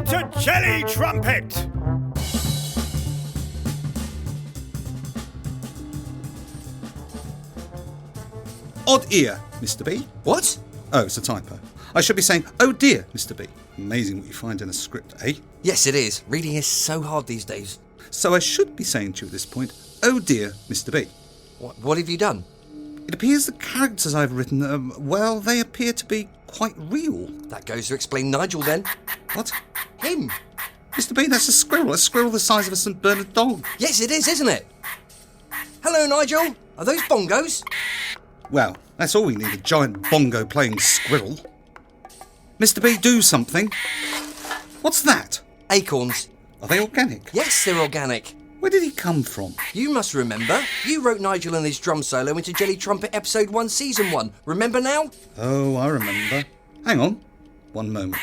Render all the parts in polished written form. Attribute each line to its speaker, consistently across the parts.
Speaker 1: to Jelly Trumpet!
Speaker 2: Odd ear, Mr. B.
Speaker 3: What?
Speaker 2: Oh, it's a typo. I should be saying, oh dear, Mr. B. Amazing what you find in a script, eh?
Speaker 3: Yes, it is. Reading is so hard these days.
Speaker 2: So I should be saying to you at this point, oh dear, Mr. B.
Speaker 3: What have you done?
Speaker 2: It appears the characters I've written, well, they appear to be quite real.
Speaker 3: That goes to explain Nigel then.
Speaker 2: What?
Speaker 3: Him.
Speaker 2: Mr. B, that's a squirrel the size of a St. Bernard dog.
Speaker 3: Yes, it is, isn't it? Hello, Nigel. Are those bongos?
Speaker 2: Well, that's all we need, a giant bongo-playing squirrel. Mr. B, do something. What's that?
Speaker 3: Acorns.
Speaker 2: Are they organic?
Speaker 3: Yes, they're organic.
Speaker 2: Where did he come from?
Speaker 3: You must remember. You wrote Nigel and his drum solo into Jelly Trumpet Episode 1, Season 1. Remember now?
Speaker 2: Oh, I remember. Hang on. One moment.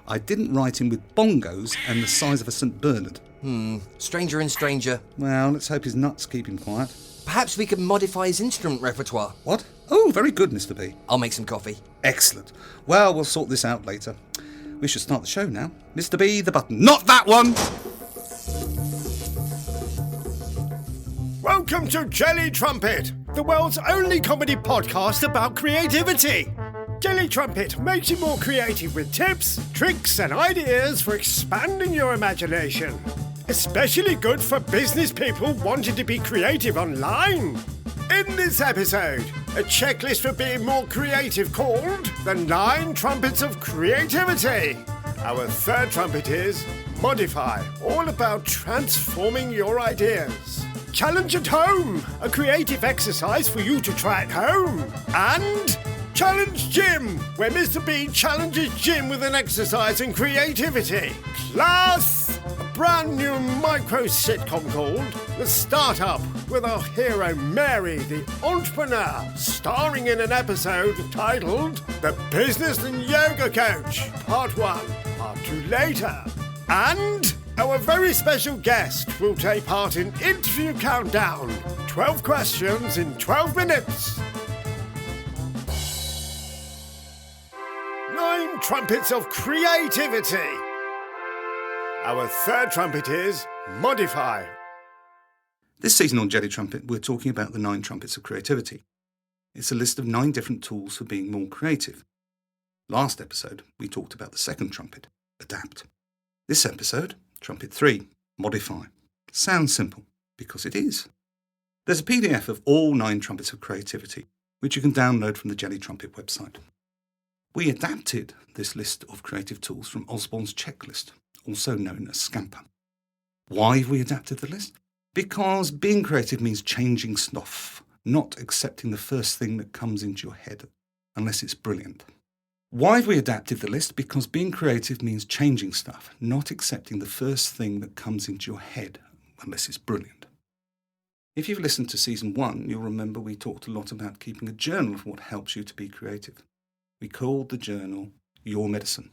Speaker 2: I didn't write him with bongos and the size of a St. Bernard.
Speaker 3: Stranger and stranger.
Speaker 2: Well, let's hope his nuts keep him quiet.
Speaker 3: Perhaps we could modify his instrument repertoire.
Speaker 2: What? Oh, very good, Mr. B.
Speaker 3: I'll make some coffee.
Speaker 2: Excellent. Well, we'll sort this out later. We should start the show now. Mr. B, the button. Not that one!
Speaker 1: Welcome to Jelly Trumpet, the world's only comedy podcast about creativity. Jelly Trumpet makes you more creative with tips, tricks and ideas for expanding your imagination. Especially good for business people wanting to be creative online. In this episode, a checklist for being more creative called the 9 Trumpets of Creativity. Our third trumpet is Modify, all about transforming your ideas. Challenge at Home, a creative exercise for you to try at home. And Challenge Jim, where Mr. B challenges Jim with an exercise in creativity. Plus, a brand new micro sitcom called The Startup, with our hero Mary, the entrepreneur, starring in an episode titled The Business and Yoga Coach, Part 1, Part 2 later. And our very special guest will take part in Interview Countdown, 12 questions in 12 minutes. 9 Trumpets of Creativity. Our third trumpet is Modify.
Speaker 2: This season on Jelly Trumpet, we're talking about the 9 Trumpets of Creativity. It's a list of 9 different tools for being more creative. Last episode, we talked about the second trumpet, Adapt. This episode, Trumpet 3, Modify. Sounds simple, because it is. There's a PDF of all 9 Trumpets of Creativity, which you can download from the Jelly Trumpet website. We adapted this list of creative tools from Osborne's checklist, also known as Scamper. Why have we adapted the list? Because being creative means changing stuff, not accepting the first thing that comes into your head, unless it's brilliant. Why have we adapted the list? Because being creative means changing stuff, not accepting the first thing that comes into your head, unless it's brilliant. If you've listened to Season 1, you'll remember we talked a lot about keeping a journal of what helps you to be creative. We called the journal Your Medicine.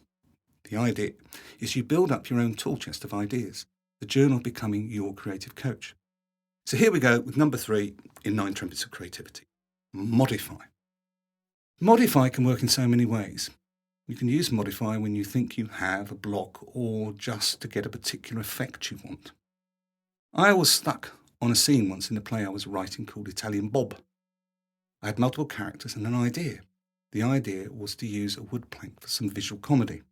Speaker 2: The idea is you build up your own tool chest of ideas, the journal becoming your creative coach. So here we go with number 3 in 9 Trumpets of Creativity. Modify. Modify can work in so many ways. You can use Modify when you think you have a block or just to get a particular effect you want. I was stuck on a scene once in a play I was writing called Italian Bob. I had multiple characters and an idea. The idea was to use a wood plank for some visual comedy.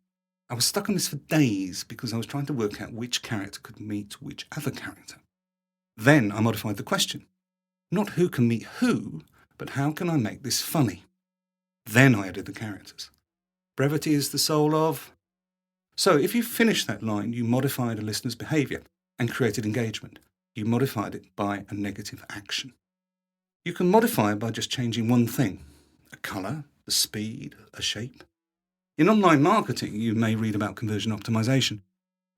Speaker 2: I was stuck on this for days because I was trying to work out which character could meet which other character. Then I modified the question. Not who can meet who, but how can I make this funny? Then I added the characters. Brevity is the soul of... So if you finished that line, you modified a listener's behaviour and created engagement. You modified it by a negative action. You can modify it by just changing one thing, a colour, the speed, a shape. In online marketing, you may read about conversion optimization.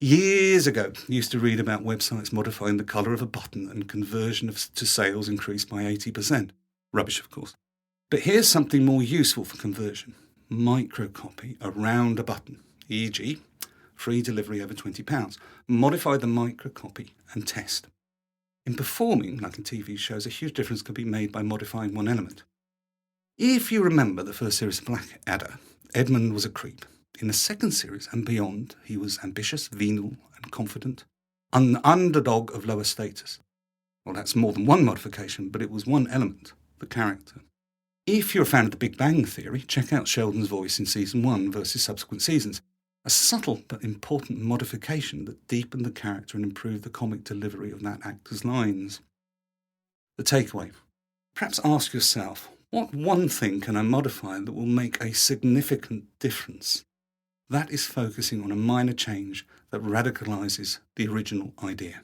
Speaker 2: Years ago, you used to read about websites modifying the colour of a button and conversion to sales increased by 80%. Rubbish, of course. But here's something more useful for conversion. Microcopy around a button, e.g., free delivery over £20. Modify the microcopy and test. In performing, like in TV shows, a huge difference can be made by modifying one element. If you remember the first series of Blackadder, Edmund was a creep. In the second series and beyond, he was ambitious, venal and confident, an underdog of lower status. Well, that's more than one modification, but it was one element, the character. If you're a fan of the Big Bang Theory, check out Sheldon's voice in Season 1 versus subsequent seasons. A subtle but important modification that deepened the character and improved the comic delivery of that actor's lines. The takeaway. Perhaps ask yourself, what one thing can I modify that will make a significant difference? That is focusing on a minor change that radicalises the original idea.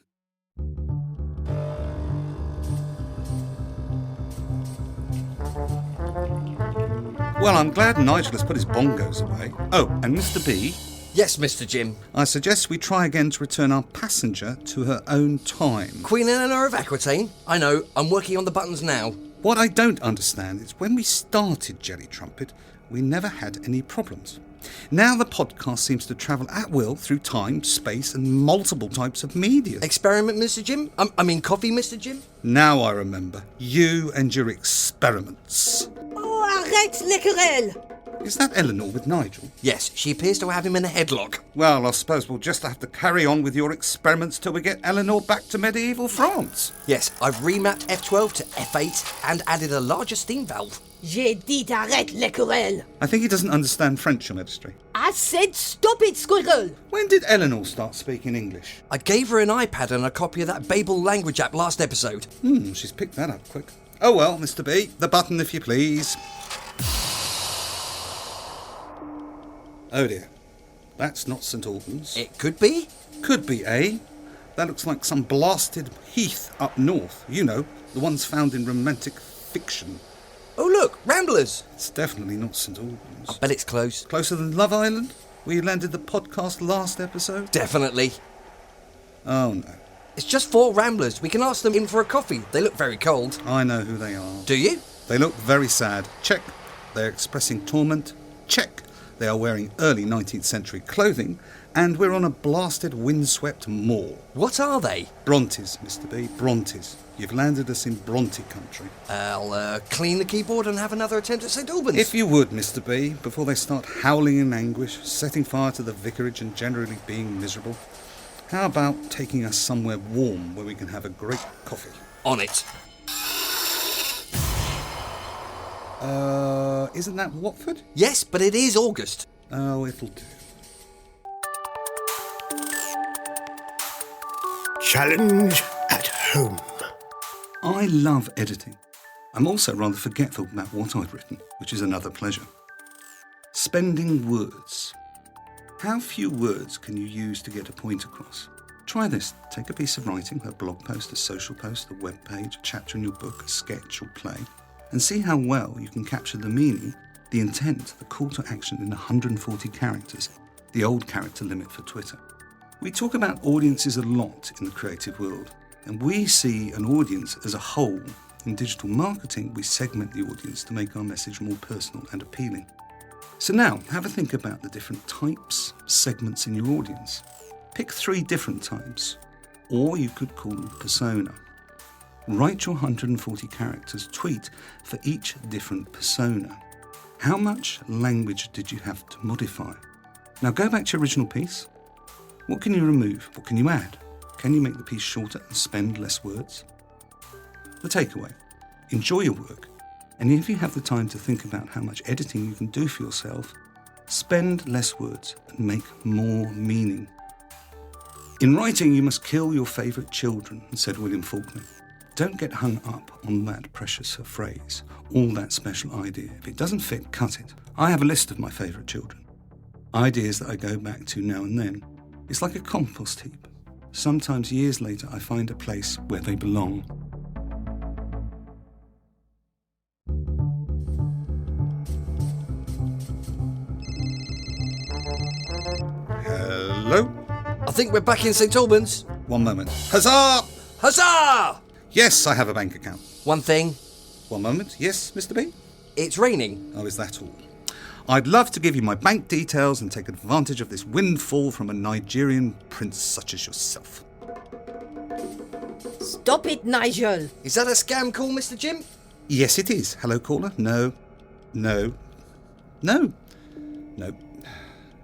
Speaker 2: Well, I'm glad Nigel has put his bongos away. Oh, and Mr. B?
Speaker 3: Yes, Mr. Jim.
Speaker 2: I suggest we try again to return our passenger to her own time.
Speaker 3: Queen Eleanor of Aquitaine? I know, I'm working on the buttons now.
Speaker 2: What I don't understand is when we started Jelly Trumpet, we never had any problems. Now the podcast seems to travel at will through time, space and multiple types of media.
Speaker 3: Experiment, Mr. Jim? I mean coffee, Mr. Jim?
Speaker 2: Now I remember. You and your experiments.
Speaker 4: Oh, arrête les querelles!
Speaker 2: Is that Eleanor with Nigel?
Speaker 3: Yes, she appears to have him in a headlock.
Speaker 2: Well, I suppose we'll just have to carry on with your experiments till we get Eleanor back to medieval France.
Speaker 3: Yes, I've remapped F12 to F8 and added a larger steam valve.
Speaker 4: J'ai dit arrête les querelles!
Speaker 2: I think he doesn't understand French, Your Majesty.
Speaker 4: I said stop it, squirrel!
Speaker 2: When did Eleanor start speaking English?
Speaker 3: I gave her an iPad and a copy of that Babel language app last episode.
Speaker 2: She's picked that up quick. Oh well, Mr. B, the button if you please. Oh dear, that's not St Albans.
Speaker 3: It could be.
Speaker 2: Could be, eh? That looks like some blasted heath up north. You know, the ones found in romantic fiction.
Speaker 3: Oh look, Ramblers!
Speaker 2: It's definitely not St Albans.
Speaker 3: I bet it's close.
Speaker 2: Closer than Love Island, where you landed the podcast last episode?
Speaker 3: Definitely.
Speaker 2: Oh no.
Speaker 3: It's just 4 Ramblers. We can ask them in for a coffee. They look very cold.
Speaker 2: I know who they are.
Speaker 3: Do you?
Speaker 2: They look very sad. Check. They're expressing torment. Check. They are wearing early 19th century clothing, and we're on a blasted windswept moor.
Speaker 3: What are they?
Speaker 2: Brontes, Mr. B. Brontes. You've landed us in Bronte country.
Speaker 3: I'll clean the keyboard and have another attempt at St Albans.
Speaker 2: If you would, Mr. B, before they start howling in anguish, setting fire to the vicarage and generally being miserable. How about taking us somewhere warm where we can have a great coffee?
Speaker 3: On it.
Speaker 2: Isn't that Watford?
Speaker 3: Yes, but it is August.
Speaker 2: Oh, it'll do.
Speaker 1: Challenge at home.
Speaker 2: I love editing. I'm also rather forgetful about what I've written, which is another pleasure. Spending words. How few words can you use to get a point across? Try this. Take a piece of writing, a blog post, a social post, a web page, a chapter in your book, a sketch or play, and see how well you can capture the meaning, the intent, the call to action in 140 characters, the old character limit for Twitter. We talk about audiences a lot in the creative world, and we see an audience as a whole. In digital marketing, we segment the audience to make our message more personal and appealing. So now, have a think about the different types, segments in your audience. Pick 3 different types, or you could call them persona. Write your 140 characters tweet for each different persona. How much language did you have to modify? Now go back to your original piece. What can you remove? What can you add? Can you make the piece shorter and spend less words? The takeaway: enjoy your work, and if you have the time to think about how much editing you can do for yourself, spend less words and make more meaning. In writing, you must kill your favourite children, said William Faulkner. Don't get hung up on that precious phrase, all that special idea. If it doesn't fit, cut it. I have a list of my favourite children. Ideas that I go back to now and then. It's like a compost heap. Sometimes years later I find a place where they belong. Hello?
Speaker 3: I think we're back in St Albans.
Speaker 2: One moment. Huzzah!
Speaker 3: Huzzah!
Speaker 2: Yes, I have a bank account.
Speaker 3: One thing.
Speaker 2: One moment. Yes, Mr. B?
Speaker 3: It's raining.
Speaker 2: Oh, is that all? I'd love to give you my bank details and take advantage of this windfall from a Nigerian prince such as yourself.
Speaker 4: Stop it, Nigel!
Speaker 3: Is that a scam call, Mr. Jim?
Speaker 2: Yes, it is. Hello, caller. No.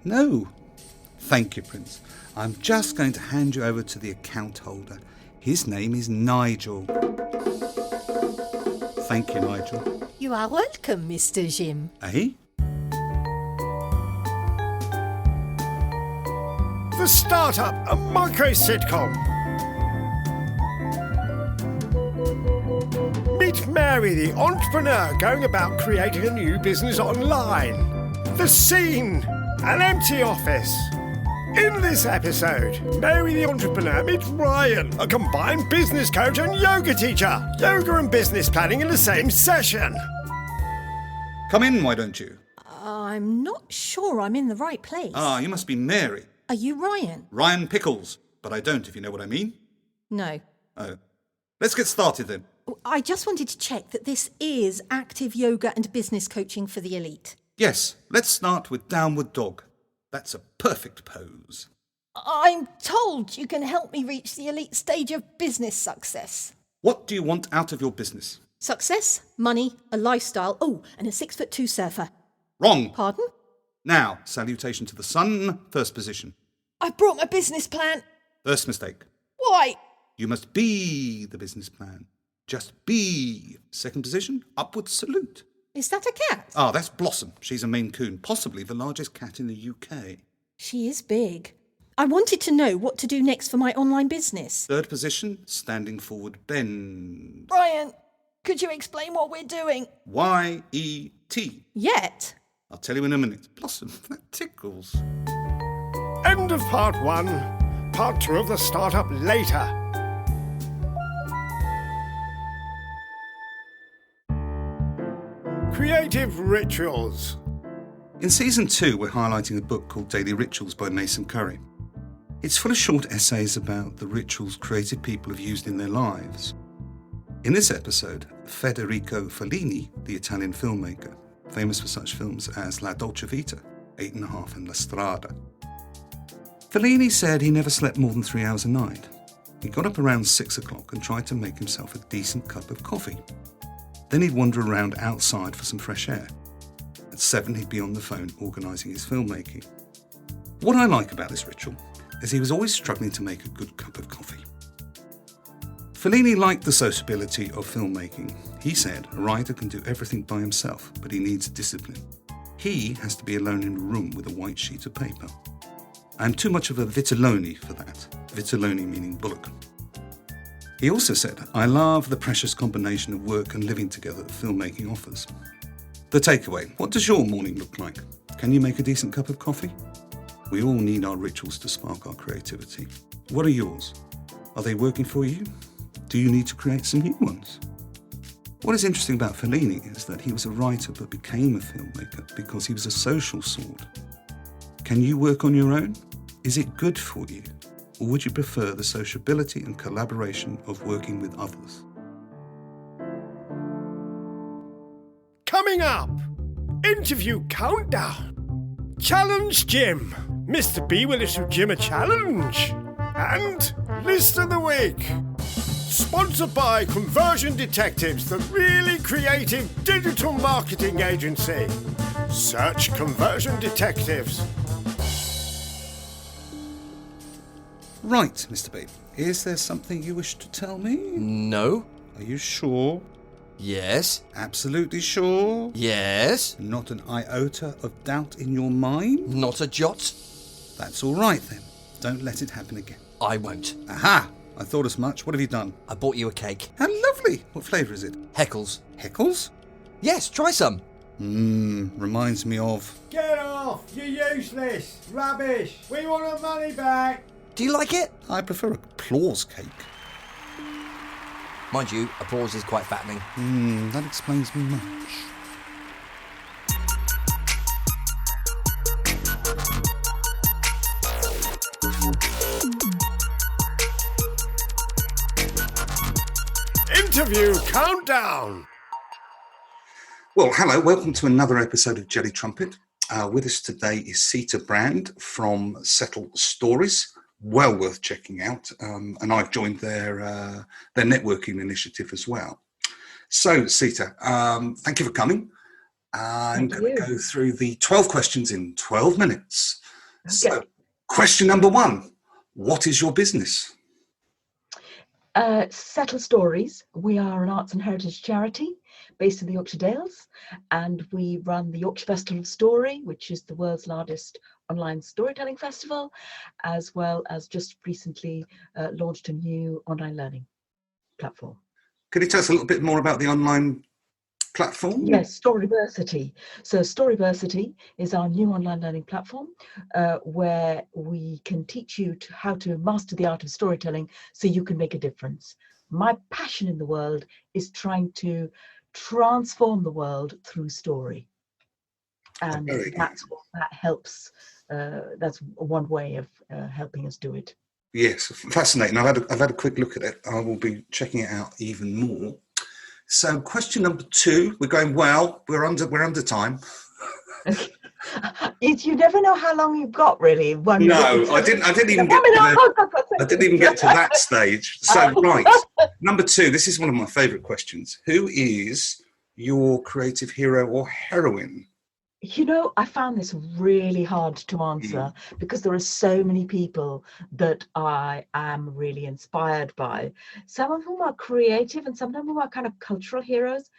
Speaker 2: No. Thank you, Prince. I'm just going to hand you over to the account holder. His name is Nigel. Thank you, Nigel.
Speaker 4: You are welcome, Mr. Jim.
Speaker 2: Eh?
Speaker 1: The Startup, a micro sitcom. Meet Mary, the entrepreneur going about creating a new business online. The scene, an empty office. In this episode, Mary the entrepreneur meets Ryan, a combined business coach and yoga teacher. Yoga and business planning in the same session.
Speaker 2: Come in, why don't you?
Speaker 5: I'm not sure I'm in the right place.
Speaker 2: Ah, you must be Mary.
Speaker 5: Are you Ryan?
Speaker 2: Ryan Pickles. But I don't, if you know what I mean.
Speaker 5: No.
Speaker 2: Oh. Let's get started then.
Speaker 5: I just wanted to check that this is active yoga and business coaching for the elite.
Speaker 2: Yes, let's start with downward dog. That's a perfect pose.
Speaker 5: I'm told you can help me reach the elite stage of business success.
Speaker 2: What do you want out of your business?
Speaker 5: Success, money, a lifestyle, and a 6'2" surfer.
Speaker 2: Wrong.
Speaker 5: Pardon?
Speaker 2: Now, salutation to the sun, first position.
Speaker 5: I brought my business plan.
Speaker 2: First mistake.
Speaker 5: Why?
Speaker 2: You must be the business plan. Just be. Second position, upward salute.
Speaker 5: Is that a cat?
Speaker 2: Ah, that's Blossom. She's a Maine Coon, possibly the largest cat in the UK.
Speaker 5: She is big. I wanted to know what to do next for my online business.
Speaker 2: Third position, standing forward bend.
Speaker 5: Brian, could you explain what we're doing?
Speaker 2: Y-E-T.
Speaker 5: Yet?
Speaker 2: I'll tell you in a minute. Blossom, that tickles.
Speaker 1: End of part 1. Part 2 of the Startup later. Creative rituals.
Speaker 2: In Season 2, we're highlighting a book called Daily Rituals by Mason Curry. It's full of short essays about the rituals creative people have used in their lives. In this episode, Federico Fellini, the Italian filmmaker, famous for such films as La Dolce Vita, 8.5 and La Strada. Fellini said he never slept more than 3 hours a night. He got up around 6 o'clock and tried to make himself a decent cup of coffee. Then he'd wander around outside for some fresh air. At 7, he'd be on the phone organising his filmmaking. What I like about this ritual is he was always struggling to make a good cup of coffee. Fellini liked the sociability of filmmaking. He said a writer can do everything by himself, but he needs discipline. He has to be alone in a room with a white sheet of paper. I'm too much of a vitellone for that. Vitellone meaning bullock. He also said, I love the precious combination of work and living together that filmmaking offers. The takeaway, what does your morning look like? Can you make a decent cup of coffee? We all need our rituals to spark our creativity. What are yours? Are they working for you? Do you need to create some new ones? What is interesting about Fellini is that he was a writer but became a filmmaker because he was a social sort. Can you work on your own? Is it good for you? Or would you prefer the sociability and collaboration of working with others?
Speaker 1: Coming up, interview countdown. Challenge Jim. Mr. B will issue Jim a challenge. And list of the week. Sponsored by Conversion Detectives, the really creative digital marketing agency. Search Conversion Detectives.
Speaker 2: Right, Mr. B, is there something you wish to tell me?
Speaker 3: No.
Speaker 2: Are you sure?
Speaker 3: Yes.
Speaker 2: Absolutely sure?
Speaker 3: Yes.
Speaker 2: Not an iota of doubt in your mind?
Speaker 3: Not a jot.
Speaker 2: That's all right then. Don't let it happen again.
Speaker 3: I won't.
Speaker 2: Aha! I thought as much. What have you done?
Speaker 3: I bought you a cake.
Speaker 2: How lovely! What flavour is it?
Speaker 3: Heckles.
Speaker 2: Heckles?
Speaker 3: Yes, try some.
Speaker 2: Reminds me of...
Speaker 1: Get off! You're useless! Rubbish! We want our money back!
Speaker 3: Do you like it?
Speaker 2: I prefer applause cake.
Speaker 3: Mind you, applause is quite fattening.
Speaker 2: That explains me much.
Speaker 1: Interview countdown.
Speaker 2: Well, hello, welcome to another episode of Jelly Trumpet. With us today is Sita Brand from Settle Stories. Well worth checking out, and I've joined their networking initiative as well. So, Sita, thank you for coming. I'm going to go through the 12 questions in 12 minutes. So, question number 1. What is your business?
Speaker 6: Settle Stories. We are an arts and heritage charity based in the Yorkshire Dales, and we run the Yorkshire Festival of Story, which is the world's largest online storytelling festival, as well as just recently launched a new online learning platform.
Speaker 2: Can you tell us a little bit more about the online platform?
Speaker 6: Yes, Storyversity. So Storyversity is our new online learning platform where we can teach you how to master the art of storytelling so you can make a difference. My passion in the world is trying to transform the world through story. And that's what that helps. That's one way of helping us do it.
Speaker 2: Yes, fascinating. I've had a quick look at it. I will be checking it out even more. So, question number 2. We're going well. We're under time.
Speaker 6: You never know how long you've got, really.
Speaker 2: No, I didn't even get to that stage. So, right, number 2. This is one of my favourite questions. Who is your creative hero or heroine?
Speaker 6: You know, I found this really hard to answer because there are so many people that I am really inspired by. Some of them are creative and some of them are kind of cultural heroes.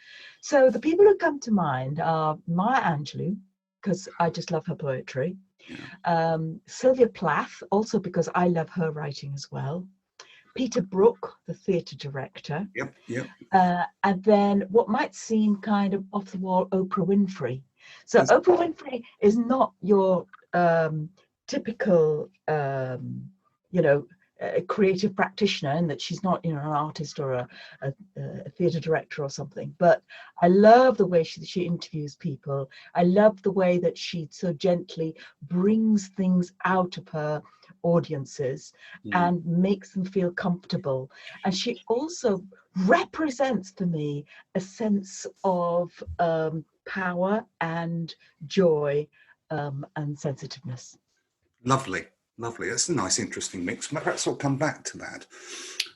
Speaker 6: So the people who come to mind are Maya Angelou, because I just love her poetry. Sylvia Plath, also because I love her writing as well. Peter Brook, the theatre director.
Speaker 2: Yep.
Speaker 6: And then what might seem kind of off the wall, Oprah Winfrey. So Oprah Winfrey is not your typical, creative practitioner, in that she's not, an artist or a theatre director or something. But I love the way she interviews people. I love the way that she so gently brings things out of her audiences and makes them feel comfortable. And she also represents for me a sense of power and joy and sensitiveness.
Speaker 2: Lovely. That's a nice, interesting mix. Perhaps we'll come back to that.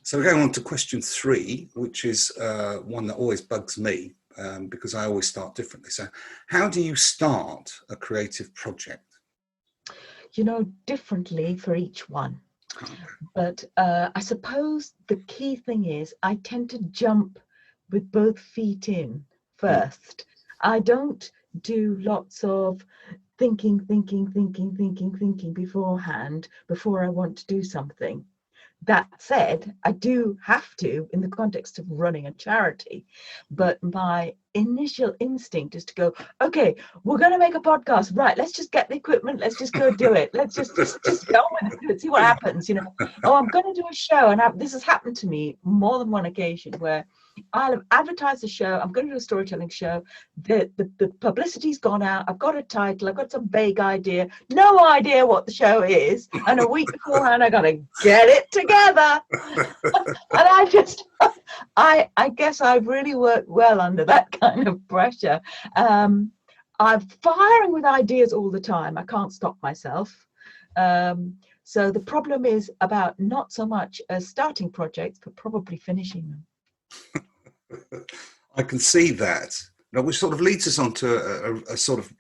Speaker 2: So we're going on to question 3, which is one that always bugs me because I always start differently. So how do you start a creative project?
Speaker 6: Differently for each one. But I suppose the key thing is I tend to jump with both feet in first. I don't do lots of thinking beforehand before I want to do something. That said, I do have to in the context of running a charity, but my initial instinct is to go, okay, we're going to make a podcast, right? Let's just get the equipment. Let's just go do it. Let's just go with it, see what happens. Oh, I'm going to do a show, and this has happened to me more than one occasion where I'll have advertised the show. I'm going to do a storytelling show. The publicity's gone out. I've got a title. I've got some vague idea. No idea what the show is. And a week beforehand, I got to get it together. And I guess I really work well under that kind of pressure. I'm firing with ideas all the time. I can't stop myself. So the problem is about not so much starting projects, but probably finishing them.
Speaker 2: I can see that. Now, which sort of leads us on to a sort of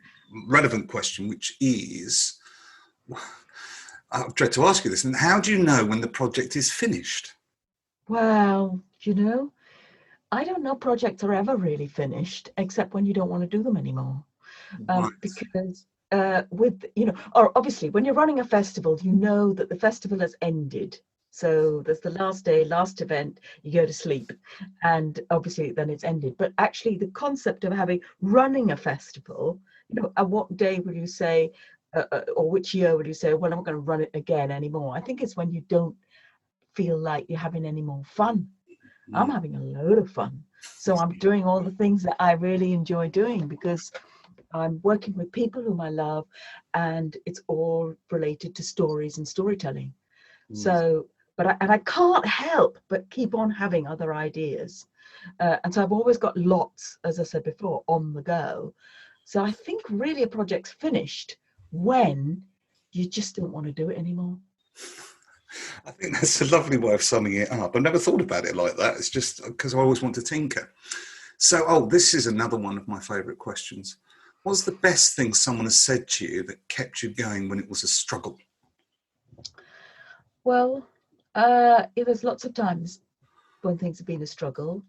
Speaker 2: relevant question, which is, I've tried to ask you this, and how do you know when the project is finished?
Speaker 6: Well, I don't know projects are ever really finished, except when you don't want to do them anymore.
Speaker 2: Right.
Speaker 6: Because or obviously when you're running a festival, you know that the festival has ended. So there's the last day, last event, you go to sleep, and obviously then it's ended. But actually the concept of running a festival, at what day would you say, or which year would you say, well, I'm not going to run it again anymore? I think it's when you don't feel like you're having any more fun. I'm having a load of fun. So I'm doing all the things that I really enjoy doing because I'm working with people whom I love, and it's all related to stories and storytelling. So, but I can't help but keep on having other ideas. And so I've always got lots, as I said before, on the go. So I think really a project's finished when you just don't want to do it anymore.
Speaker 2: I think that's a lovely way of summing it up. I've never thought about it like that. It's just because I always want to tinker. So, this is another one of my favourite questions. What's the best thing someone has said to you that kept you going when it was a struggle?
Speaker 6: Well, there's lots of times when things have been a struggle,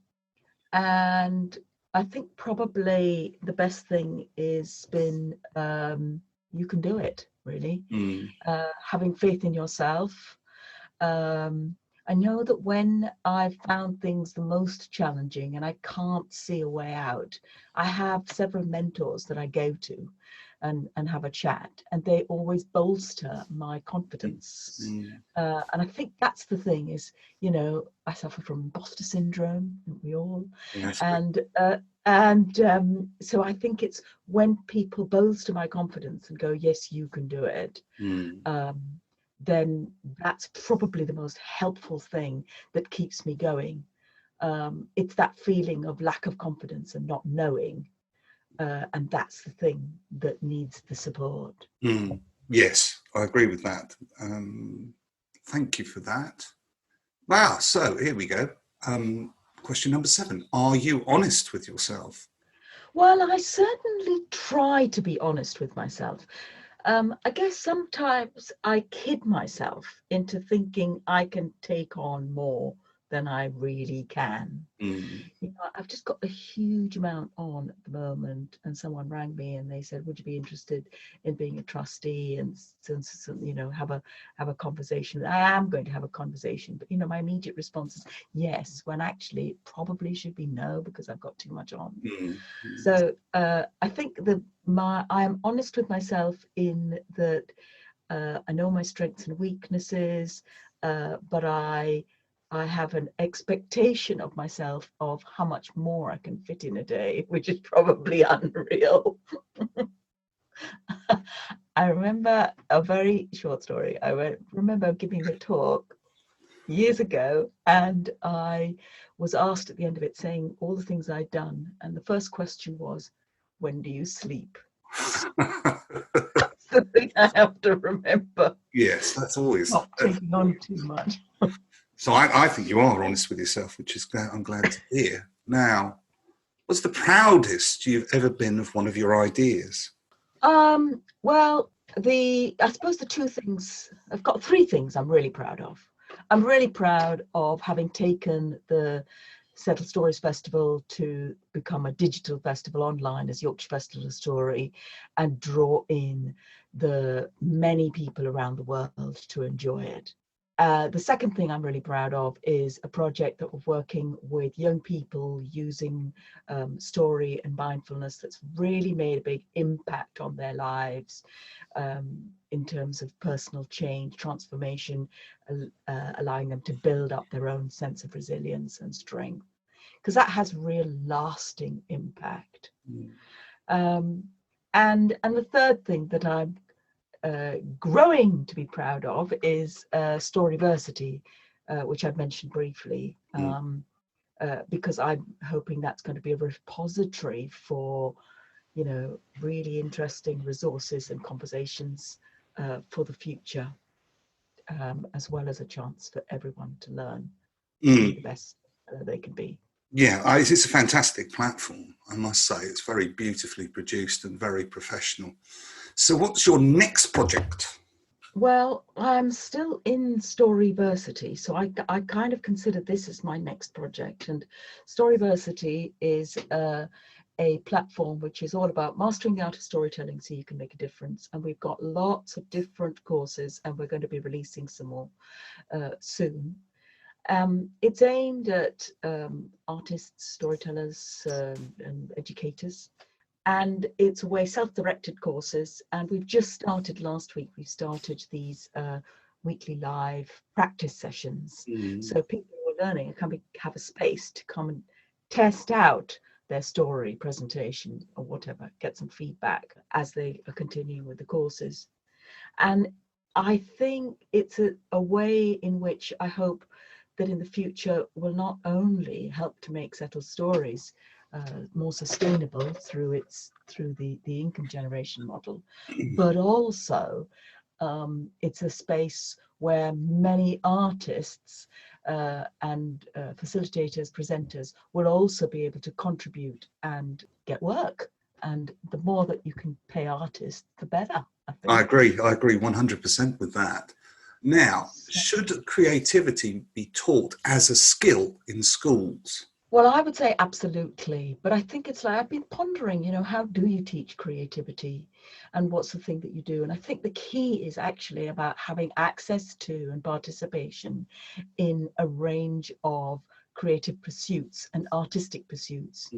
Speaker 6: and I think probably the best thing is been you can do it, really. Having faith in yourself. I know that when I've found things the most challenging and I can't see a way out, I have several mentors that I go to and have a chat, and they always bolster my confidence. And I think that's the thing is, you know, I suffer from imposter syndrome, don't we all?
Speaker 2: Yes.
Speaker 6: And so I think it's when people bolster my confidence and go, yes, you can do it, then that's probably the most helpful thing that keeps me going. It's that feeling of lack of confidence and not knowing. And that's the thing that needs the support.
Speaker 2: Yes, I agree with that. Thank you for that. Wow, so here we go. Question number 7. Are you honest with yourself?
Speaker 6: Well, I certainly try to be honest with myself. I guess sometimes I kid myself into thinking I can take on more than I really can. You know, I've just got a huge amount on at the moment, and someone rang me and they said, would you be interested in being a trustee and you know, have a conversation? I am going to have a conversation, but you know, my immediate response is yes, when actually it probably should be no, because I've got too much on. So I think that I am honest with myself in that I know my strengths and weaknesses, but I have an expectation of myself of how much more I can fit in a day, which is probably unreal. I remember a very short story. I remember giving a talk years ago, and I was asked at the end of it saying all the things I'd done. And the first question was, when do you sleep? That's the thing I have to remember.
Speaker 2: Yes, that's always...
Speaker 6: Not taking on too much.
Speaker 2: So I think you are honest with yourself, which is I'm glad to hear. Now, what's the proudest you've ever been of one of your ideas?
Speaker 6: Well, I suppose the two things, I've got 3 things I'm really proud of. I'm really proud of having taken the Settle Stories Festival to become a digital festival online as Yorkshire Festival of Story, and draw in the many people around the world to enjoy it. The second thing I'm really proud of is a project that we're working with young people using story and mindfulness that's really made a big impact on their lives in terms of personal change, transformation, allowing them to build up their own sense of resilience and strength, because that has real lasting impact. And the third thing that I'm growing to be proud of is Storyversity, which I've mentioned briefly, because I'm hoping that's going to be a repository for, you know, really interesting resources and conversations for the future, as well as a chance for everyone to learn to be the best they can be.
Speaker 2: Yeah, it's a fantastic platform, I must say. It's very beautifully produced and very professional. So what's your next project? Well,
Speaker 6: I'm still in Storyversity, so I kind of consider this as my next project. And Storyversity is a platform which is all about mastering the art of storytelling so you can make a difference. And we've got lots of different courses, and we're going to be releasing some more soon. It's aimed at artists, storytellers, and educators. And it's a self-directed courses. And we've just started last week. We've started these weekly live practice sessions. So people who are learning can have a space to come and test out their story, presentation, or whatever, get some feedback as they are continuing with the courses. And I think it's a way in which I hope that in the future will not only help to make Settle Stories more sustainable through the income generation model, but also it's a space where many artists and facilitators, presenters will also be able to contribute and get work And the more that you can pay artists, the better, I think.
Speaker 2: I agree 100% with that. Now, should creativity be taught as a skill in schools?
Speaker 6: Well, I would say absolutely. But I think it's like, I've been pondering, how do you teach creativity and what's the thing that you do? And I think the key is actually about having access to and participation in a range of creative pursuits and artistic pursuits.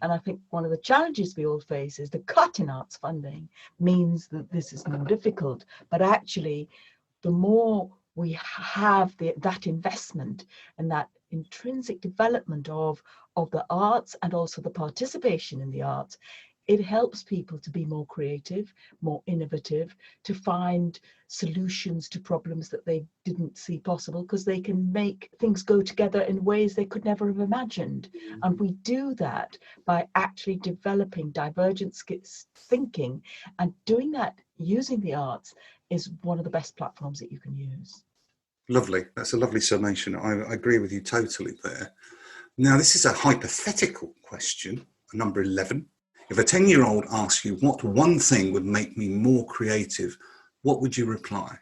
Speaker 6: And I think one of the challenges we all face is the cut in arts funding means that this is more difficult. But actually, the more we have that investment and that intrinsic development of the arts and also the participation in the arts, it helps people to be more creative, more innovative, to find solutions to problems that they didn't see possible, because they can make things go together in ways they could never have imagined. And we do that by actually developing divergent thinking, and doing that using the arts is one of the best platforms that you can use.
Speaker 2: Lovely. That's a lovely summation. I agree with you totally there. Now, this is a hypothetical question, number 11. If a 10-year-old asks you what one thing would make me more creative, what would you reply?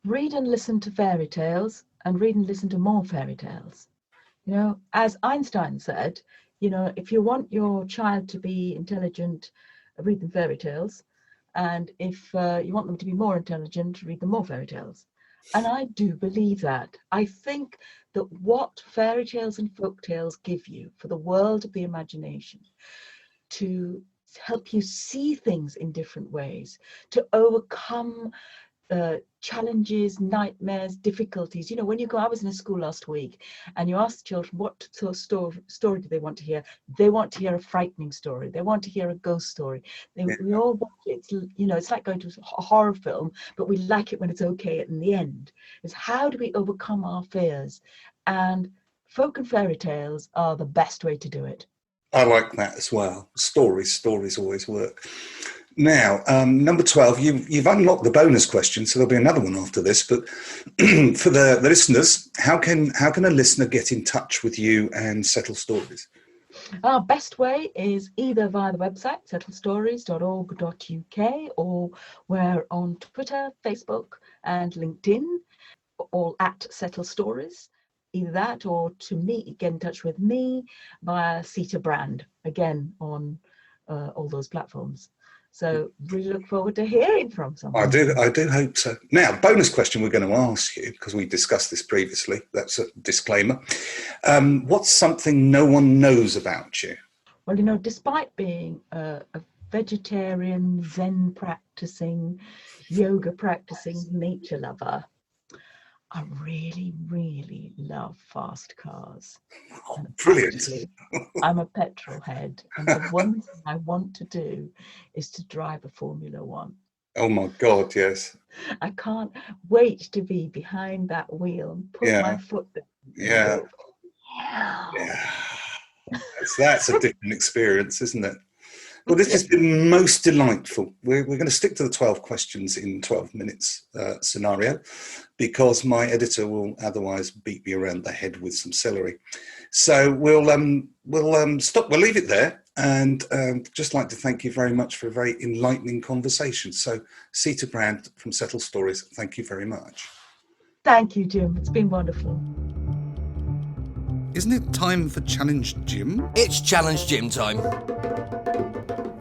Speaker 6: Read and listen to fairy tales, and read and listen to more fairy tales. As Einstein said, if you want your child to be intelligent, read them fairy tales. And if you want them to be more intelligent, read them more fairy tales. And I do believe that. I think that what fairy tales and folk tales give you for the world of the imagination, to help you see things in different ways, to overcome challenges, nightmares, difficulties. When you go, I was in a school last week, and you ask the children what sort of story do they want to hear. They want to hear a frightening story. They want to hear a ghost story. We all want it. It's like going to a horror film, but we like it when it's okay in the end. It's how do we overcome our fears? And folk and fairy tales are the best way to do it.
Speaker 2: I like that as well. Stories always work. Now, number 12, you've unlocked the bonus question, so there'll be another one after this. But for the listeners, how can a listener get in touch with you and Settle Stories?
Speaker 6: Our best way is either via the website, settlestories.org.uk, or we're on Twitter, Facebook, and LinkedIn, all at Settle Stories. Either that, or to get in touch with me via Sita Brand, again on all those platforms. So really look forward to hearing from someone.
Speaker 2: I do hope so. Now, bonus question we're going to ask you, because we discussed this previously. That's a disclaimer. What's something no one knows about you?
Speaker 6: Well, despite being a vegetarian, Zen practicing, yoga practicing, nature lover, I really, really love fast cars.
Speaker 2: Oh, brilliant.
Speaker 6: Actually, I'm a petrol head, and the one thing I want to do is to drive a Formula One.
Speaker 2: Oh my God, yes.
Speaker 6: I can't wait to be behind that wheel and put my foot down.
Speaker 2: Yeah. That's a different experience, isn't it? Well, this has been most delightful. We're going to stick to the 12 questions in 12 minutes scenario, because my editor will otherwise beat me around the head with some celery. So we'll stop. We'll leave it there, and just like to thank you very much for a very enlightening conversation. So, Sita Brand from Settle Stories, thank you very much.
Speaker 6: Thank you, Jim. It's been wonderful.
Speaker 2: Isn't it time for Challenge Jim?
Speaker 3: It's Challenge Jim time.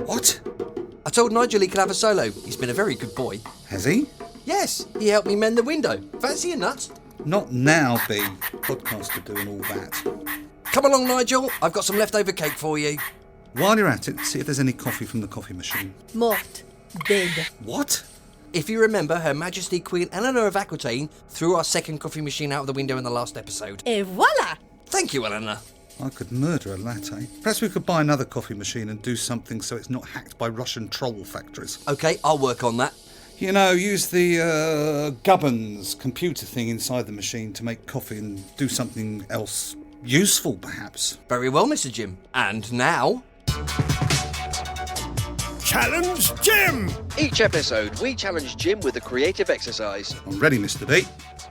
Speaker 2: What?
Speaker 3: I told Nigel he could have a solo. He's been a very good boy.
Speaker 2: Has he?
Speaker 3: Yes, he helped me mend the window. Fancy a nut?
Speaker 2: Not now, B. Podcaster doing all that.
Speaker 3: Come along, Nigel. I've got some leftover cake for you.
Speaker 2: While you're at it, see if there's any coffee from the coffee machine.
Speaker 4: Mort. Big.
Speaker 2: What?
Speaker 3: If you remember, Her Majesty Queen Eleanor of Aquitaine threw our second coffee machine out of the window in the last episode.
Speaker 4: Et voila!
Speaker 3: Thank you, Eleanor.
Speaker 2: I could murder a latte. Perhaps we could buy another coffee machine and do something so it's not hacked by Russian troll factories.
Speaker 3: OK, I'll work on that.
Speaker 2: Use the Gubbins computer thing inside the machine to make coffee and do something else useful, perhaps.
Speaker 3: Very well, Mr. Jim. And now...
Speaker 1: Challenge Jim!
Speaker 7: Each episode, we challenge Jim with a creative exercise.
Speaker 2: I'm ready, Mr. B.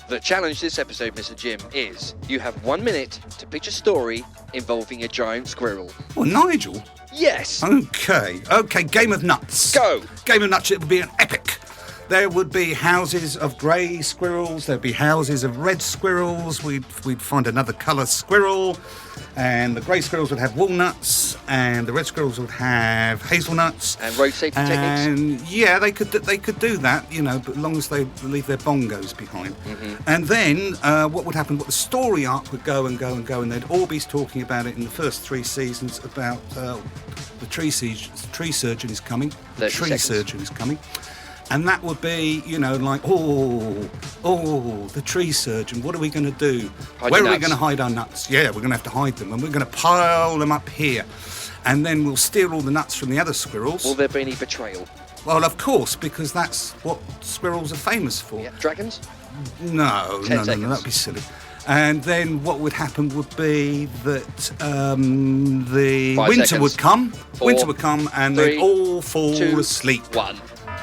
Speaker 7: The challenge this episode, Mr. Jim, is you have 1 minute to pitch a story involving a giant squirrel.
Speaker 2: Well, Nigel?
Speaker 7: Yes.
Speaker 2: Okay, Game of Nuts.
Speaker 7: Go.
Speaker 2: Game of Nuts, it would be an epic. There would be houses of grey squirrels, there'd be houses of red squirrels, we'd find another colour squirrel, and the grey squirrels would have walnuts, and the red squirrels would have hazelnuts.
Speaker 7: And road safety techniques?
Speaker 2: And yeah, they could do that, but as long as they leave their bongos behind.
Speaker 7: Mm-hmm.
Speaker 2: And then what would happen, what the story arc would go, and they'd all be talking about it in the first 3 seasons about the tree surgeon is coming. The tree surgeon is coming. And that would be, like, the tree surgeon, what are we going to do? Where are we going to hide our nuts? Yeah, we're going to have to hide them, and we're going to pile them up here. And then we'll steal all the nuts from the other squirrels.
Speaker 7: Will there be any betrayal?
Speaker 2: Well, of course, because that's what squirrels are famous for.
Speaker 7: Yeah. Dragons?
Speaker 2: No, that'd be silly. And then what would happen would be that the winter would come. Winter would come, and they'd all fall asleep.
Speaker 7: 1.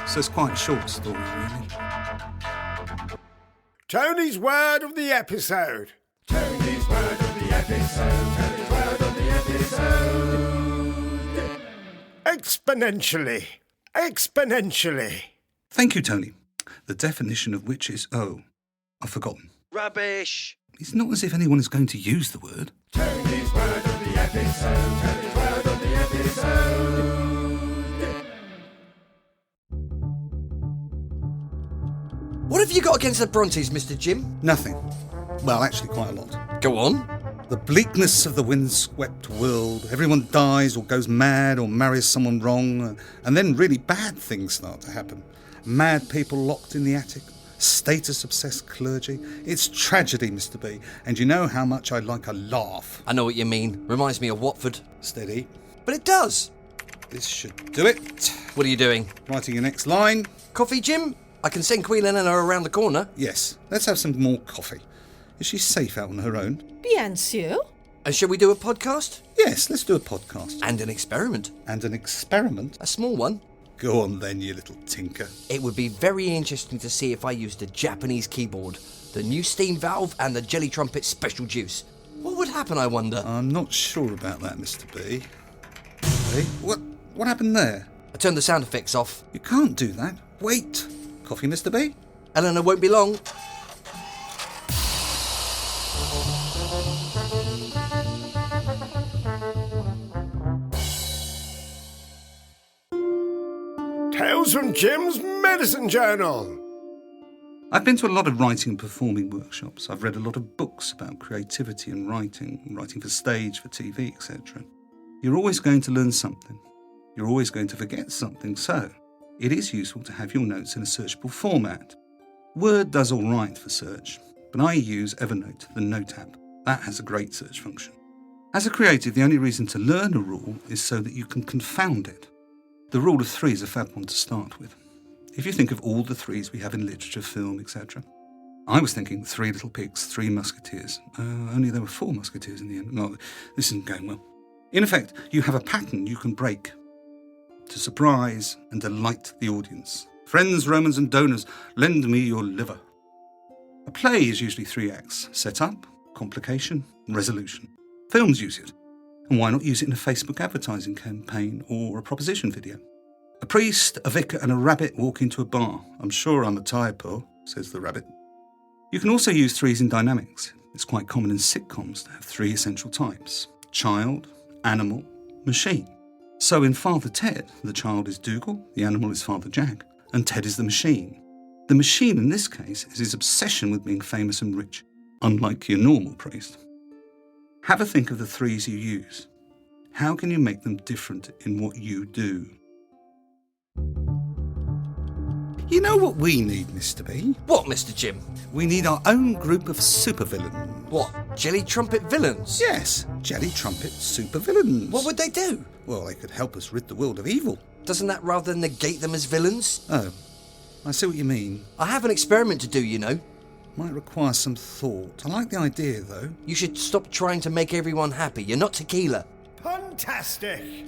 Speaker 2: So it's quite a short story, really.
Speaker 1: Tony's word of the episode. Tony's word of the episode. Tony's word of the episode. Exponentially. Exponentially.
Speaker 2: Thank you, Tony. The definition of which is, I've forgotten.
Speaker 7: Rubbish.
Speaker 2: It's not as if anyone is going to use the word.
Speaker 1: Tony's word of the episode. Tony's word of the episode.
Speaker 3: What have you got against the Brontes, Mr. Jim?
Speaker 2: Nothing. Well, actually quite a lot.
Speaker 3: Go on.
Speaker 2: The bleakness of the windswept world. Everyone dies or goes mad or marries someone wrong. And then really bad things start to happen. Mad people locked in the attic. Status-obsessed clergy. It's tragedy, Mr. B. And you know how much I like a laugh.
Speaker 3: I know what you mean. Reminds me of Watford.
Speaker 2: Steady.
Speaker 3: But it does.
Speaker 2: This should do it.
Speaker 3: What are you doing?
Speaker 2: Writing your next line.
Speaker 3: Coffee, Jim? I can send Queen Eleanor around the corner.
Speaker 2: Yes. Let's have some more coffee. Is she safe out on her own?
Speaker 5: Bien sûr.
Speaker 3: And shall we do a podcast?
Speaker 2: Yes, let's do a podcast.
Speaker 3: And an experiment.
Speaker 2: And an experiment?
Speaker 3: A small one.
Speaker 2: Go on then, you little tinker.
Speaker 3: It would be very interesting to see if I used a Japanese keyboard, the new steam valve and the Jelly Trumpet special juice. What would happen, I wonder?
Speaker 2: I'm not sure about that, Mr. B. Hey, what happened there?
Speaker 3: I turned the sound effects off.
Speaker 2: You can't do that. Wait. Coffee, Mr. B?
Speaker 3: Eleanor won't be long.
Speaker 1: Tales from Jim's Medicine Journal.
Speaker 2: I've been to a lot of writing and performing workshops. I've read a lot of books about creativity and writing for stage, for TV, etc. You're always going to learn something. You're always going to forget something, so it is useful to have your notes in a searchable format. Word does all right for search, but I use Evernote, the Note app. That has a great search function. As a creative, the only reason to learn a rule is so that you can confound it. The rule of 3 is a fab one to start with. If you think of all the 3s we have in literature, film, etc. I was thinking 3 little pigs, 3 musketeers. Only there were 4 musketeers in the end. No, this isn't going well. In effect, you have a pattern you can break to surprise and delight the audience. Friends, Romans and donors, lend me your liver. A play is usually 3 acts. Set-up, complication, resolution. Films use it. And why not use it in a Facebook advertising campaign or a proposition video? A priest, a vicar and a rabbit walk into a bar. I'm sure I'm a typo, says the rabbit. You can also use 3s in dynamics. It's quite common in sitcoms to have 3 essential types. Child, animal, machine. So in Father Ted, the child is Dougal, the animal is Father Jack, and Ted is the machine. The machine in this case is his obsession with being famous and rich, unlike your normal priest. Have a think of the 3s you use. How can you make them different in what you do? You know what we need, Mr. B?
Speaker 3: What, Mr. Jim?
Speaker 2: We need our own group of supervillains.
Speaker 3: What, Jelly Trumpet villains?
Speaker 2: Yes, Jelly Trumpet supervillains.
Speaker 3: What would they do?
Speaker 2: Well, they could help us rid the world of evil.
Speaker 3: Doesn't that rather negate them as villains?
Speaker 2: Oh, I see what you mean.
Speaker 3: I have an experiment to do, you know.
Speaker 2: Might require some thought. I like the idea, though.
Speaker 3: You should stop trying to make everyone happy. You're not tequila.
Speaker 1: Fantastic!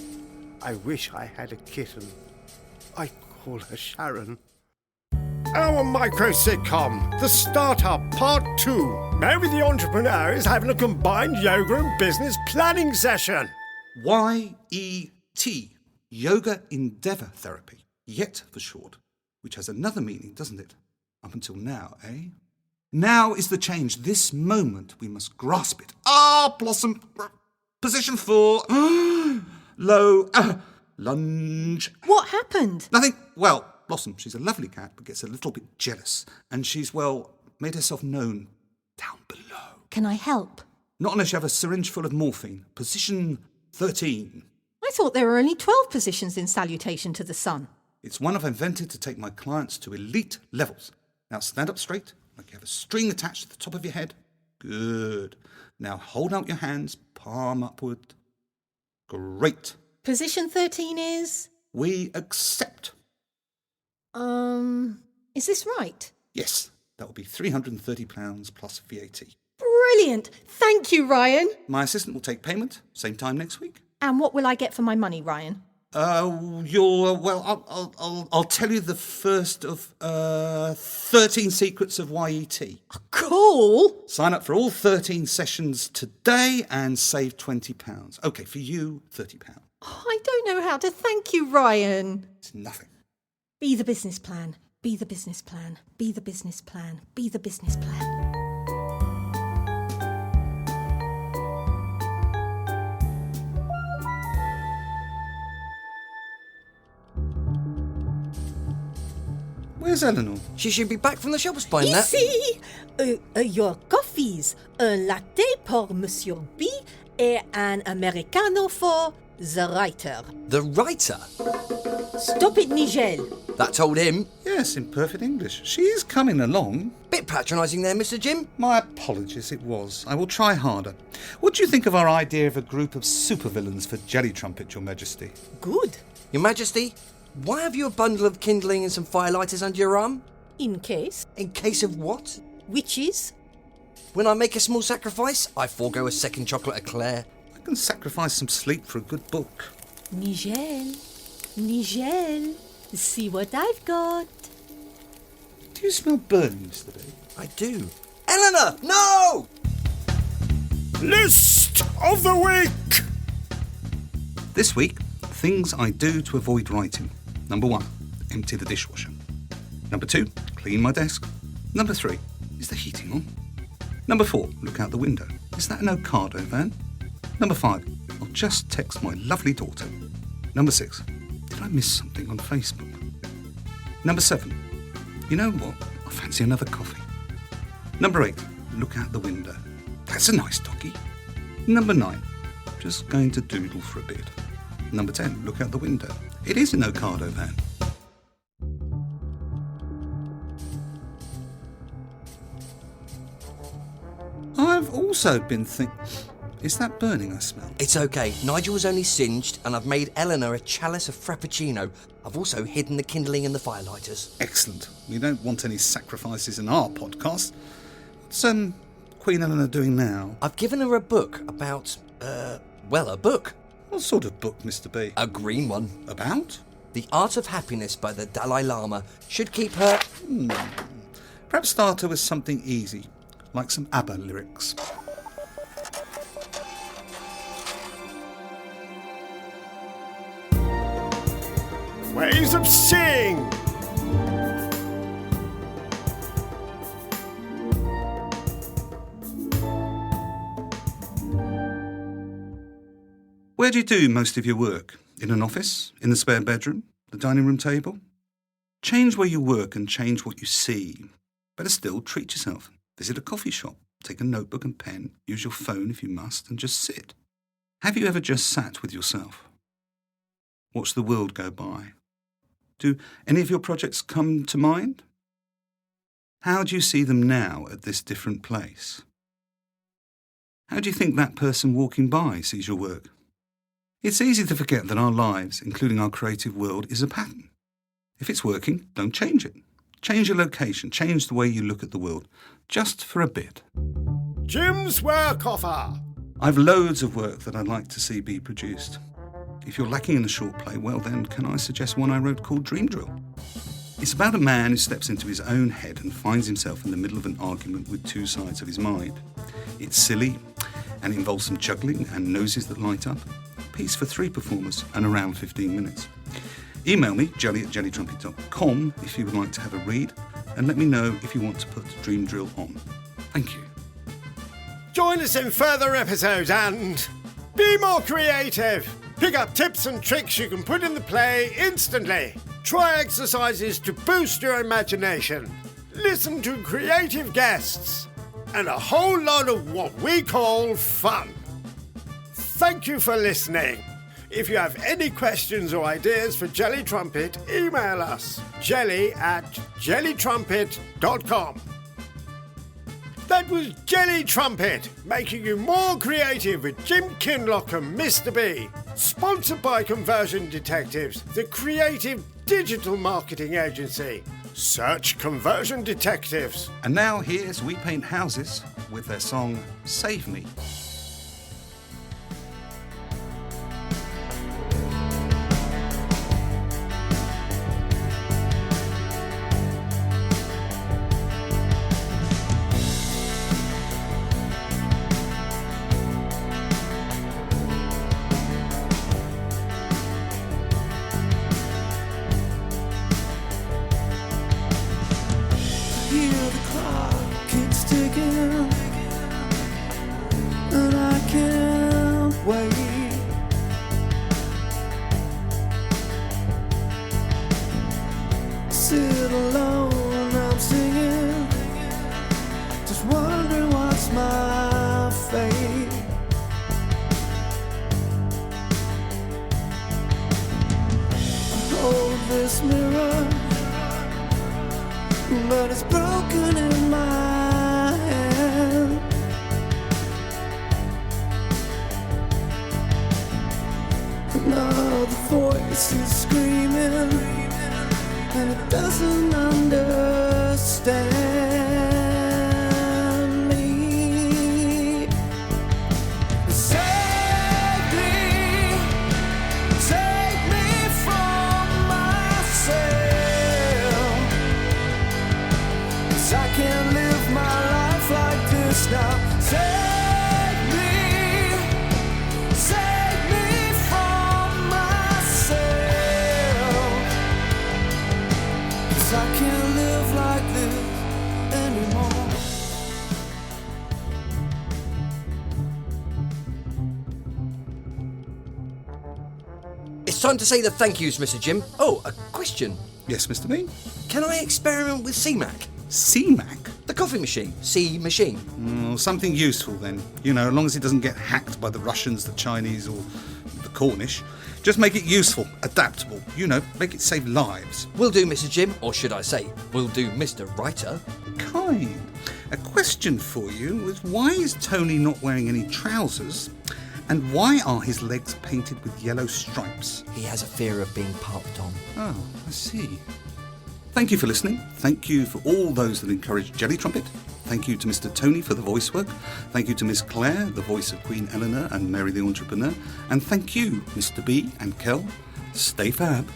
Speaker 1: I wish I had a kitten. I call her Sharon. Our micro sitcom, The Startup Part 2. Maybe the entrepreneur is having a combined yoga and business planning session.
Speaker 2: YET, Yoga Endeavour Therapy, YET for short, which has another meaning, doesn't it? Up until now, eh? Now is the change. This moment, we must grasp it. Blossom. Position 4. Low. Lunge.
Speaker 5: What happened?
Speaker 2: Nothing. Well, Blossom, she's a lovely cat, but gets a little bit jealous. And she's, made herself known down below.
Speaker 5: Can I help?
Speaker 2: Not unless you have a syringe full of morphine. Position 13.
Speaker 5: I thought there were only 12 positions in salutation to the sun.
Speaker 2: It's one I've invented to take my clients to elite levels. Now stand up straight, like you have a string attached to the top of your head. Good. Now hold out your hands, palm upward. Great.
Speaker 5: Position 13 is?
Speaker 2: We accept.
Speaker 5: Is this right?
Speaker 2: Yes, that will be £330 plus VAT.
Speaker 5: Brilliant. Thank you, Ryan.
Speaker 2: My assistant will take payment, same time next week.
Speaker 5: And what will I get for my money, Ryan?
Speaker 2: I'll tell you the first of 13 secrets of YET.
Speaker 5: Cool.
Speaker 2: Sign up for all 13 sessions today and save £20. Okay, for you, £30.
Speaker 5: I don't know how to thank you, Ryan.
Speaker 2: It's nothing.
Speaker 5: Be the business plan. Be the business plan. Be the business plan. Be the business plan.
Speaker 2: Where's Eleanor?
Speaker 3: She should be back from the shops by now.
Speaker 4: Ici, your coffees. Un latte pour Monsieur B et un americano for the writer.
Speaker 3: The writer?
Speaker 4: Stop it, Nigel.
Speaker 3: That told him.
Speaker 2: Yes, in perfect English. She's coming along.
Speaker 3: Bit patronising there, Mr. Jim.
Speaker 2: My apologies, it was. I will try harder. What do you think of our idea of a group of supervillains for Jelly Trumpet, Your Majesty?
Speaker 4: Good.
Speaker 3: Your Majesty, why have you a bundle of kindling and some firelighters under your arm?
Speaker 4: In case.
Speaker 3: In case of what?
Speaker 4: Witches.
Speaker 3: When I make a small sacrifice, I forego a second chocolate eclair.
Speaker 2: I can sacrifice some sleep for a good book.
Speaker 4: Nigel. Nigel. See what I've got.
Speaker 2: Do you smell burning, Mr. B?
Speaker 3: I do. Eleanor, no!
Speaker 1: List of the week.
Speaker 2: This week, things I do to avoid writing. Number 1, empty the dishwasher. Number 2, clean my desk. Number 3, is the heating on? Number 4, look out the window. Is that an Ocado van? Number 5, I'll just text my lovely daughter. Number 6, did I miss something on Facebook? Number 7, you know what? I fancy another coffee. Number 8, look out the window. That's a nice doggy. Number 9, just going to doodle for a bit. Number 10, look out the window. It is an Ocado van. I've also been is that burning I smell?
Speaker 3: It's okay. Nigel was only singed, and I've made Eleanor a chalice of frappuccino. I've also hidden the kindling and the firelighters.
Speaker 2: Excellent. We don't want any sacrifices in our podcast. What's Queen Eleanor doing now?
Speaker 3: I've given her a book about, a book.
Speaker 2: What sort of book, Mr. B?
Speaker 3: A green one.
Speaker 2: About?
Speaker 3: The Art of Happiness by the Dalai Lama should keep her...
Speaker 2: Perhaps start her with something easy, like some ABBA lyrics.
Speaker 1: Ways of seeing.
Speaker 2: Where do you do most of your work? In an office? In the spare bedroom? The dining room table? Change where you work and change what you see. Better still, treat yourself. Visit a coffee shop. Take a notebook and pen. Use your phone if you must, and just sit. Have you ever just sat with yourself? Watch the world go by. Do any of your projects come to mind? How do you see them now at this different place? How do you think that person walking by sees your work? It's easy to forget that our lives, including our creative world, is a pattern. If it's working, don't change it. Change your location, change the way you look at the world, just for a bit.
Speaker 1: Jim's work offer.
Speaker 2: I've loads of work that I'd like to see be produced. If you're lacking in a short play, well then, can I suggest one I wrote called Dream Drill? It's about a man who steps into his own head and finds himself in the middle of an argument with two sides of his mind. It's silly and involves some juggling and noses that light up. Piece for 3 performers and around 15 minutes. Email me, jelly@jellytrumpet.com, if you would like to have a read, and let me know if you want to put Dream Drill on. Thank you.
Speaker 1: Join us in further episodes and be more creative. Pick up tips and tricks you can put in the play instantly. Try exercises to boost your imagination. Listen to creative guests. And a whole lot of what we call fun. Thank you for listening. If you have any questions or ideas for Jelly Trumpet, email us jelly@jellytrumpet.com. That was Jelly Trumpet, making you more creative with Jim Kinlock and Mr. B. Sponsored by Conversion Detectives, the creative digital marketing agency. Search Conversion Detectives.
Speaker 2: And now here's We Paint Houses with their song Save Me.
Speaker 8: Hear the clock keeps ticking, and I can't wait. Sit alone, I'm singing, just wondering what's my fate. I hold this mirror, but it's broken in my hand. Another voice is screaming, and it doesn't understand me. Save me from myself. 'Cause I can't live my life like this now. Save me from myself. 'Cause I can't live like this anymore.
Speaker 3: It's time to say the thank yous, Mr. Jim. Oh, a question.
Speaker 2: Yes, Mr. B?
Speaker 3: Can I experiment with cMac?
Speaker 2: cMac?
Speaker 3: The coffee machine. C machine.
Speaker 2: Something useful then. You know, as long as it doesn't get hacked by the Russians, the Chinese, or the Cornish. Just make it useful, adaptable. You know, make it save lives.
Speaker 3: Will do, Mr. Jim. Or should I say, will do, Mr. Writer.
Speaker 2: Kind. A question for you is, why is Tony not wearing any trousers? And why are his legs painted with yellow stripes?
Speaker 3: He has a fear of being parked on.
Speaker 2: Oh, I see. Thank you for listening. Thank you for all those that encourage Jelly Trumpet. Thank you to Mr. Tony for the voice work. Thank you to Miss Claire, the voice of Queen Eleanor and Mary the Entrepreneur. And thank you, Mr. B and Kel. Stay fab.